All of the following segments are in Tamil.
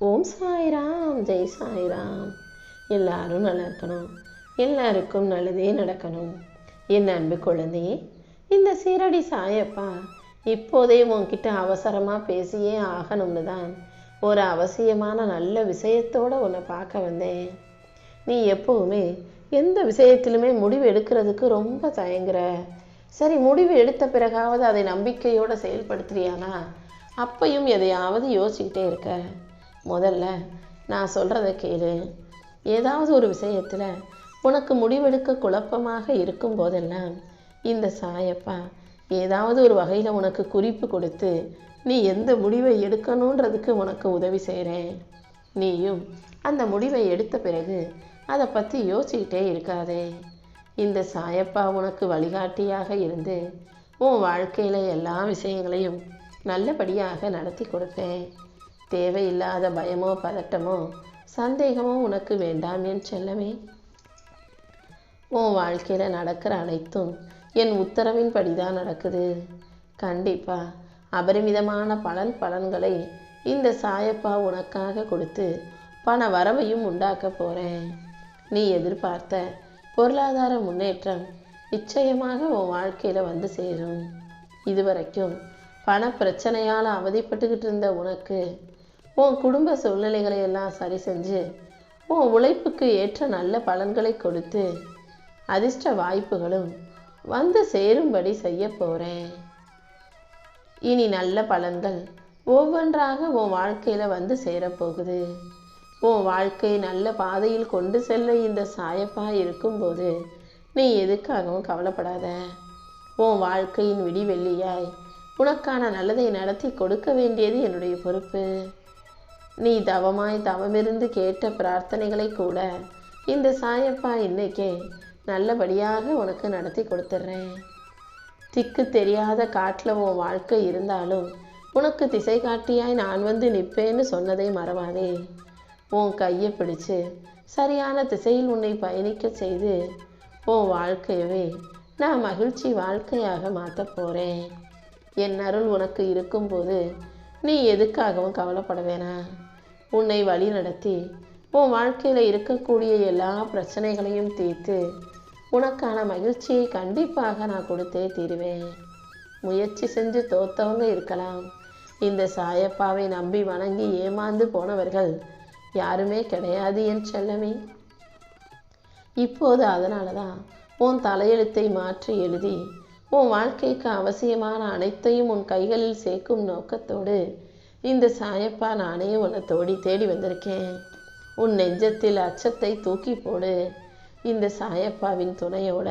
ஓம் சாய்ராம், ஜெய் சாய்ராம். எல்லாரும் நல்லா இருக்கணும், எல்லாருக்கும் நல்லதே நடக்கணும். என் அன்பு குழந்தையே, இந்த சீரடி சாயப்பா இப்போதே உன்கிட்ட அவசரமாக பேசியே ஆகணும்னு தான் ஒரு அவசியமான நல்ல விஷயத்தோடு உன்னை பார்க்க வந்தேன். நீ எப்போவுமே எந்த விஷயத்திலுமே முடிவு எடுக்கிறதுக்கு ரொம்ப தயங்குற. சரி, முடிவு எடுத்த பிறகாவது அதை நம்பிக்கையோடு செயல்படுத்துறியானா? அப்பையும் எதையாவது யோசிக்கிட்டே இருக்க. முதல்ல நான் சொல்கிறத கேளு. ஏதாவது ஒரு விஷயத்தில் உனக்கு முடிவெடுக்க குழப்பமாக இருக்கும் போதெல்லாம் இந்த சாயப்பா ஏதாவது ஒரு வகையில் உனக்கு குறிப்பு கொடுத்து நீ எந்த முடிவை எடுக்கணுன்றதுக்கு உனக்கு உதவி செய்கிறேன். நீயும் அந்த முடிவை எடுத்த பிறகு அதை பற்றி யோசிக்கிட்டே இருக்காதே. இந்த சாயப்பா உனக்கு வழிகாட்டியாக இருந்து உன் வாழ்க்கையில் எல்லா விஷயங்களையும் நல்லபடியாக நடத்தி கொடுப்பேன். தேவையில்லாத பயமோ பதட்டமோ சந்தேகமோ உனக்கு வேண்டாம் என் செல்லமே. உன் வாழ்க்கையில் நடக்கிற அனைத்தும் என் உத்தரவின்படி தான் நடக்குது. கண்டிப்பாக அபரிமிதமான பலன்களை இந்த சாயப்பா உனக்காக கொடுத்து பண வரவையும் உண்டாக்க போகிறேன். நீ எதிர்பார்த்த பொருளாதார முன்னேற்றம் நிச்சயமாக உன் வாழ்க்கையில் வந்து சேரும். இதுவரைக்கும் பண பிரச்சனையால் அவதிப்பட்டுக்கிட்டு இருந்த உனக்கு உன் குடும்ப சூழ்நிலைகளை எல்லாம் சரி செஞ்சு உன் உழைப்புக்கு ஏற்ற நல்ல பலன்களை கொடுத்து அதிர்ஷ்ட வாய்ப்புகளும் வந்து சேரும்படி செய்ய போகிறேன். இனி நல்ல பலன்கள் ஒவ்வொன்றாக உன் வாழ்க்கையில் வந்து சேரப்போகுது. உன் வாழ்க்கை நல்ல பாதையில் கொண்டு செல்ல இந்த சாயப்பா இருக்கும்போது நீ எதுக்காகவும் கவலைப்படாத. உன் வாழ்க்கையின் விடிவெள்ளியாய் உனக்கான நல்லதை நடத்தி கொடுக்க வேண்டியது என்னுடைய பொறுப்பு. நீ தவமிருந்து கேட்ட பிரார்த்தனைகளை கூட இந்த சாயப்பா இன்னைக்கே நல்லபடியாக உனக்கு நடத்தி கொடுத்துட்றேன். திக்கு தெரியாத காட்டில் உன் வாழ்க்கை இருந்தாலும் உனக்கு திசை காட்டியாய் நான் வந்து நிற்பேன்னு சொன்னதை மறவாதே. உன் கையை பிடிச்சு சரியான திசையில் உன்னை பயணிக்க செய்து உன் வாழ்க்கையவே நான் மகிழ்ச்சி வாழ்க்கையாக மாற்ற போகிறேன். என் அருள் உனக்கு இருக்கும்போது நீ எதுக்காகவும் கவலைப்பட வேணாம். உன்னை வழி நடத்தி உன் வாழ்க்கையில் இருக்கக்கூடிய எல்லா பிரச்சனைகளையும் தீர்த்து உனக்கான மகிழ்ச்சியை கண்டிப்பாக நான் கொடுத்தே தீருவேன். முயற்சி செஞ்சு தோத்தவங்க இருக்கலாம். இந்த சாயப்பாவை நம்பி வணங்கி ஏமாந்து போனவர்கள் யாருமே கிடையாது என் செல்லமே. இப்போது அதனால தான் உன் தலையெழுத்தை மாற்றி எழுதி உன் வாழ்க்கைக்கு அவசியமான அனைத்தையும் உன் கைகளில் சேர்க்கும் நோக்கத்தோடு இந்த சாயப்பா நானே உன்னை தேடி வந்திருக்கேன். உன் நெஞ்சத்தில் அச்சத்தை தூக்கி போடு. இந்த சாயப்பாவின் துணையோட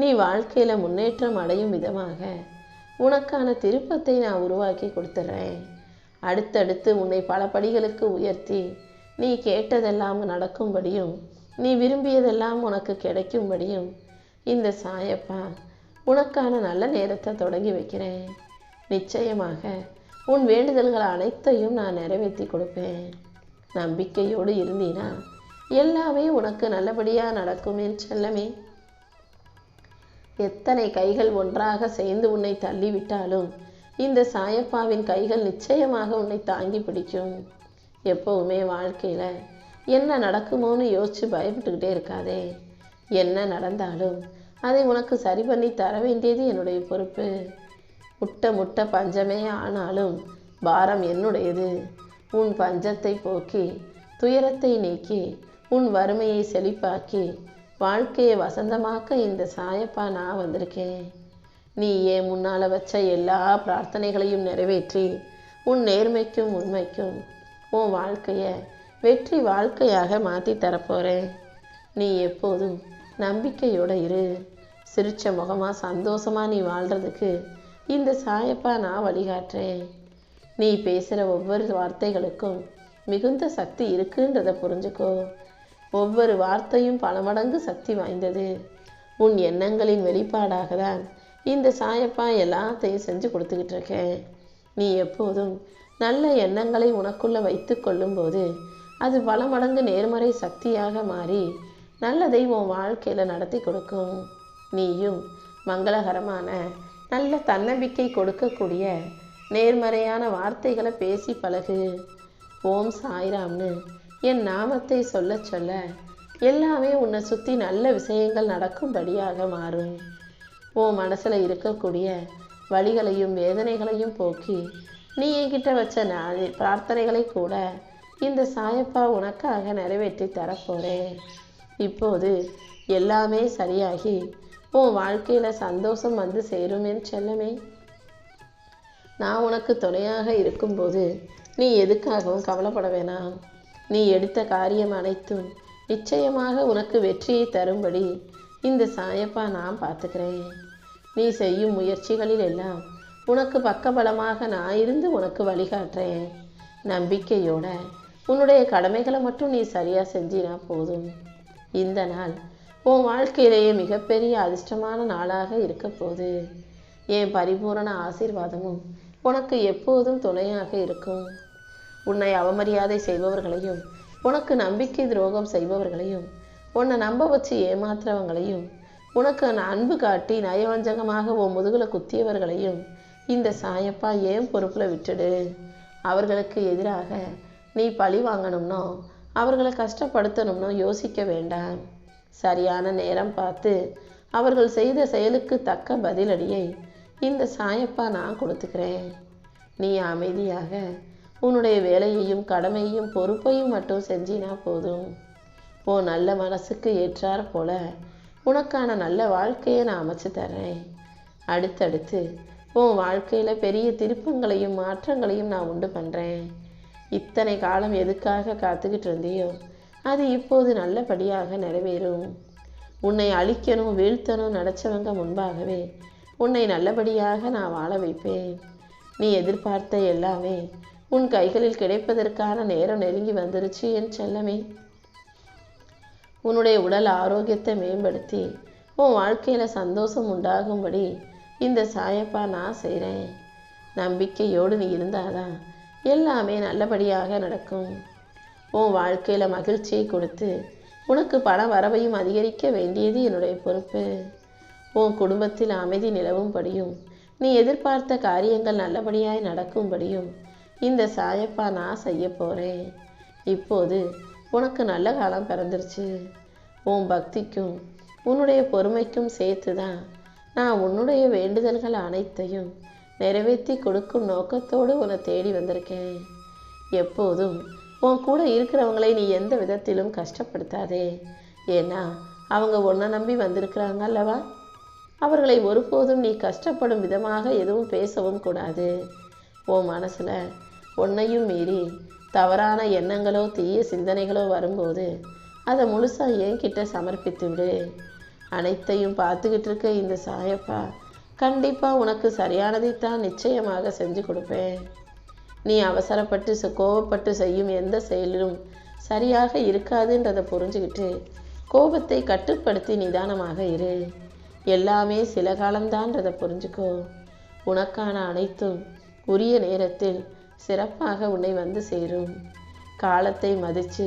நீ வாழ்க்கையில் முன்னேற்றம் அடையும் விதமாக உனக்கான திருப்பத்தை நான் உருவாக்கி கொடுத்துட்றேன். அடுத்தடுத்து உன்னை பல படிகளுக்கு உயர்த்தி நீ கேட்டதெல்லாம் நடக்கும்படியும் நீ விரும்பியதெல்லாம் உனக்கு கிடைக்கும்படியும் இந்த சாயப்பா உனக்கான நல்ல நேரத்தை தொடங்கி வைக்கிறேன். நிச்சயமாக உன் வேண்டுதல்கள் அனைத்தையும் நான் நிறைவேற்றி கொடுப்பேன். நம்பிக்கையோடு இருந்தீனா எல்லாமே உனக்கு நல்லபடியாக நடக்கும் என் செல்லமே. எத்தனை கைகள் ஒன்றாக சேர்ந்து உன்னை தள்ளிவிட்டாலும் இந்த சாயப்பாவின் கைகள் நிச்சயமாக உன்னை தாங்கி பிடிக்கும். எப்போவுமே வாழ்க்கையில் என்ன நடக்குமோன்னு யோசித்து பயப்பட்டுக்கிட்டே இருக்காதே. என்ன நடந்தாலும் அதை உனக்கு சரி பண்ணி தர வேண்டியது என்னுடைய பொறுப்பு. முட்டை பஞ்சமே ஆனாலும் பாரம் என்னுடையது. உன் பஞ்சத்தை போக்கி துயரத்தை நீக்கி உன் வறுமையை செழிப்பாக்கி வாழ்க்கையை வசந்தமாக்க இந்த சாயப்பா நான் வந்திருக்கேன். நீ ஏன் முன்னால் வச்ச எல்லா பிரார்த்தனைகளையும் நிறைவேற்றி உன் நேர்மைக்கும் உண்மைக்கும் உன் வாழ்க்கையை வெற்றி வாழ்க்கையாக மாற்றி தரப்போகிறேன். நீ எப்போதும் நம்பிக்கையோடு இரு. சிரிச்ச முகமாக சந்தோஷமாக நீ வாழ்கிறதுக்கு இந்த சாயப்பா நான் வழிகாட்டுறேன். நீ பேசுகிற ஒவ்வொரு வார்த்தைகளுக்கும் மிகுந்த சக்தி இருக்குன்றதை புரிஞ்சுக்கோ. ஒவ்வொரு வார்த்தையும் பல மடங்கு சக்தி வாய்ந்தது. உன் எண்ணங்களின் வெளிப்பாடாக தான் இந்த சாயப்பா எல்லாத்தையும் செஞ்சு கொடுத்துக்கிட்டு இருக்கேன். நீ எப்போதும் நல்ல எண்ணங்களை உனக்குள்ளே வைத்து கொள்ளும்போது அது பல மடங்கு நேர்மறை சக்தியாக மாறி நல்லதை உன் வாழ்க்கையில் நடத்தி கொடுக்கும். நீயும் மங்களகரமான நல்ல தன்னம்பிக்கை கொடுக்கக்கூடிய நேர்மறையான வார்த்தைகளை பேசி பழகு. ஓம் சாய்ராம்னு என் நாமத்தை சொல்ல சொல்ல எல்லாமே உன்னை சுற்றி நல்ல விஷயங்கள் நடக்கும்படியாக மாறும். உன் மனசில் இருக்கக்கூடிய வலிகளையும் வேதனைகளையும் போக்கி நீ என்கிட்ட வச்ச பிரார்த்தனைகளை கூட இந்த சாயப்பா உனக்காக நிறைவேற்றி தரப்போறேன். இப்போது எல்லாமே சரியாகி உன் வாழ்க்கையில் சந்தோஷம் வந்து சேரும் என் செல்லமே. நான் உனக்கு துணையாக இருக்கும்போது நீ எதுக்காகவும் கவலைப்பட வேணாம். நீ எடுத்த காரியம் அனைத்தும் நிச்சயமாக உனக்கு வெற்றியை தரும்படி இந்த சாயப்பா நான் பார்த்துக்கிறேன். நீ செய்யும் முயற்சிகளில் எல்லாம் உனக்கு பக்கபலமாக நான் இருந்து உனக்கு வழிகாட்டுறேன். நம்பிக்கையோட உன்னுடைய கடமைகளை மட்டும் நீ சரியாக செஞ்சினா போதும். இந்த நாள் உன் வாழ்க்கையிலேயே மிகப்பெரிய அதிர்ஷ்டமான நாளாக இருக்க போகுது. என் பரிபூரண ஆசீர்வாதமும் உனக்கு எப்போதும் துணையாக இருக்கும். உன்னை அவமரியாதை செய்பவர்களையும் உனக்கு நம்பிக்கை துரோகம் செய்பவர்களையும் உன்னை நம்ப வச்சு ஏமாத்துறவங்களையும் உனக்கு அன்பு காட்டி நயவஞ்சகமாக உன் முதுகில் குத்தியவர்களையும் இந்த சாயப்பா ஏன் பொறுப்பில் விட்டுடு. அவர்களுக்கு எதிராக நீ பழி வாங்கணும்னோ அவர்களை கஷ்டப்படுத்தணும்னோ யோசிக்க வேண்டாம். சரியான நேரம் பார்த்து அவர்கள் செய்த செயலுக்கு தக்க பதிலடியை இந்த சாயப்பா நான் கொடுத்துக்கிறேன். நீ அமைதியாக உன்னுடைய வேலையையும் கடமையையும் பொறுப்பையும் மட்டும் செஞ்சினா போதும். உன் நல்ல மனசுக்கு ஏற்றார் போல உனக்கான நல்ல வாழ்க்கையை நான் அமைச்சு தர்றேன். அடுத்தடுத்து உன் வாழ்க்கையில் பெரிய திருப்பங்களையும் மாற்றங்களையும் நான் உண்டு பண்ணுறேன். இத்தனை காலம் எதுக்காக காத்துக்கிட்டு இருந்தியோ அது இப்போது நல்லபடியாக நிறைவேறும். உன்னை அழிக்கணும் வீழ்த்தணும் நினச்சவங்க முன்பாகவே உன்னை நல்லபடியாக நான் வாழ வைப்பேன். நீ எதிர்பார்த்த எல்லாமே உன் கைகளில் கிடைப்பதற்கான நேரம் நெருங்கி வந்துருச்சு என் செல்லமே. உன்னுடைய உடல் ஆரோக்கியத்தை மேம்படுத்தி உன் வாழ்க்கையில் சந்தோஷம் உண்டாகும்படி இந்த சாயப்பா நான் செய்கிறேன். நம்பிக்கையோடு நீ இருந்தாதான் எல்லாமே நல்லபடியாக நடக்கும். உன் வாழ்க்கையில் மகிழ்ச்சியை கொடுத்து உனக்கு பண வரவையும் அதிகரிக்க வேண்டியது என்னுடைய பொறுப்பு. உன் குடும்பத்தில் அமைதி நிலவும்படியும் நீ எதிர்பார்த்த காரியங்கள் நல்லபடியாய் நடக்கும்படியும் இந்த சாயப்பா நான் செய்ய போகிறேன். இப்போது உனக்கு நல்ல காலம் பிறந்துருச்சு. உன் பக்திக்கும் உன்னுடைய பொறுமைக்கும் சேர்த்து தான் நான் உன்னுடைய வேண்டுதல்கள் அனைத்தையும் நிறைவேற்றி கொடுக்கும் நோக்கத்தோடு உன்னை தேடி வந்திருக்கேன். எப்போதும் உன் கூட இருக்கிறவங்களை நீ எந்த விதத்திலும் கஷ்டப்படுத்தாதே. ஏன்னா அவங்க உன்னை நம்பி வந்திருக்கிறாங்க அல்லவா. அவர்களை ஒருபோதும் நீ கஷ்டப்படும் விதமாக எதுவும் பேசவும் கூடாது. உன் மனசில் உன்னையும் மீறி தவறான எண்ணங்களோ தீய சிந்தனைகளோ வரும்போது அதை முழுசாக என்கிட்ட சமர்ப்பித்து விடு. அனைத்தையும் பார்த்துக்கிட்டு இருக்க இந்த சாயப்பா கண்டிப்பாக உனக்கு சரியானதைத்தான் நிச்சயமாக செஞ்சு கொடுப்பேன். நீ அவசரப்பட்டு கோபப்பட்டு செய்யும் எந்த செயலிலும் சரியாக இருக்காதுன்றதை புரிஞ்சுக்கிட்டு கோபத்தை கட்டுப்படுத்தி நிதானமாக இரு. எல்லாமே சில காலம்தான்றதை புரிஞ்சுக்கோ. உனக்கான அனைத்தும் உரிய நேரத்தில் சிறப்பாக உன்னை வந்து சேரும். காலத்தை மதித்து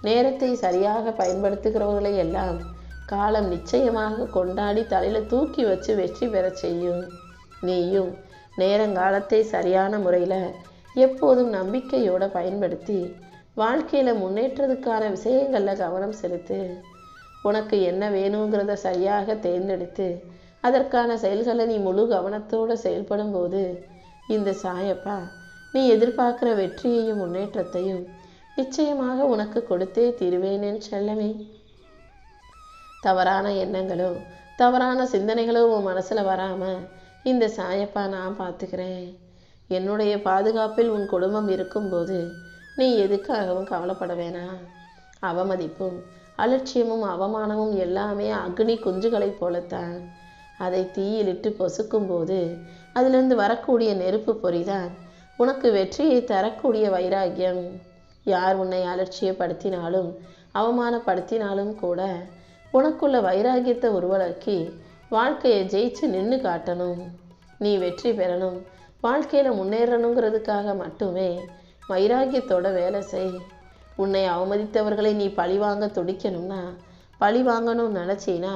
நேரத்தை சரியாக பயன்படுத்துகிறவர்களை எல்லாம் காலம் நிச்சயமாக கொண்டாடி தலையில் தூக்கி வச்சு வெற்றி பெற செய்யும். நீயும் நேரங்காலத்தை சரியான முறையில் எப்போதும் நம்பிக்கையோடு பயன்படுத்தி வாழ்க்கையில் முன்னேற்றத்துக்கான விஷயங்களில் கவனம் செலுத்து. உனக்கு என்ன வேணுங்கிறத சரியாக தேர்ந்தெடுத்து அதற்கான செயல்களை நீ முழு கவனத்தோடு செயல்படும் போது இந்த சாயப்பா நீ எதிர்பார்க்கிற வெற்றியையும் முன்னேற்றத்தையும் நிச்சயமாக உனக்கு கொடுத்தே தீருவேன் செல்லமே. தவறான எண்ணங்களோ தவறான சிந்தனைகளோ உன் மனசில் வராமல் இந்த சாயப்பா நான் பார்த்துக்கிறேன். என்னுடைய பாதுகாப்பில் உன் குடும்பம் இருக்கும்போது நீ எதுக்காகவும் கவலைப்பட வேணாம். அவமதிப்பும் அலட்சியமும் அவமானமும் எல்லாமே அக்னி குஞ்சுகளைப் போலத்தான். அதை தீயிலிட்டு பொசுக்கும் போது அதிலிருந்து வரக்கூடிய நெருப்பு பொறிதான் உனக்கு வெற்றியை தரக்கூடிய வைராக்கியம். யார் உன்னை அலட்சியப்படுத்தினாலும் அவமானப்படுத்தினாலும் கூட உனக்குள்ள வைராக்கியத்தை உருவாக்கி வாழ்க்கையை ஜெயிச்சு நின்று காட்டணும். நீ வெற்றி பெறணும், வாழ்க்கையில் முன்னேறணுங்கிறதுக்காக மட்டுமே வைராக்கியத்தோட வேலை செய். உன்னை அவமதித்தவர்களை நீ பழிவாங்க துடிக்கணும்னா பழி வாங்கணும்னு நினச்சினா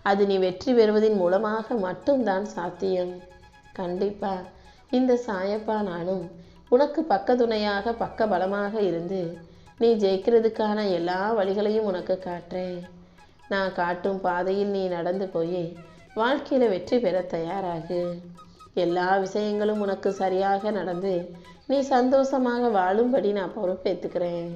அது நீ வெற்றி பெறுவதன் மூலமாக மட்டும்தான் சாத்தியம். கண்டிப்பாக இந்த சாயப்பா நானும் உனக்கு பக்கத்துணையாக பக்க பலமாக இருந்து நீ ஜெயிக்கிறதுக்கான எல்லா வழிகளையும் உனக்கு காட்டுறேன். நான் காட்டும் பாதையில் நீ நடந்து போய் வாழ்க்கையில் வெற்றி பெற தயாராகு. எல்லா விஷயங்களும் உனக்கு சரியாக நடந்து நீ சந்தோஷமாக வாழும்படி நான் பொறுப்பேற்றுக்கிறேன்.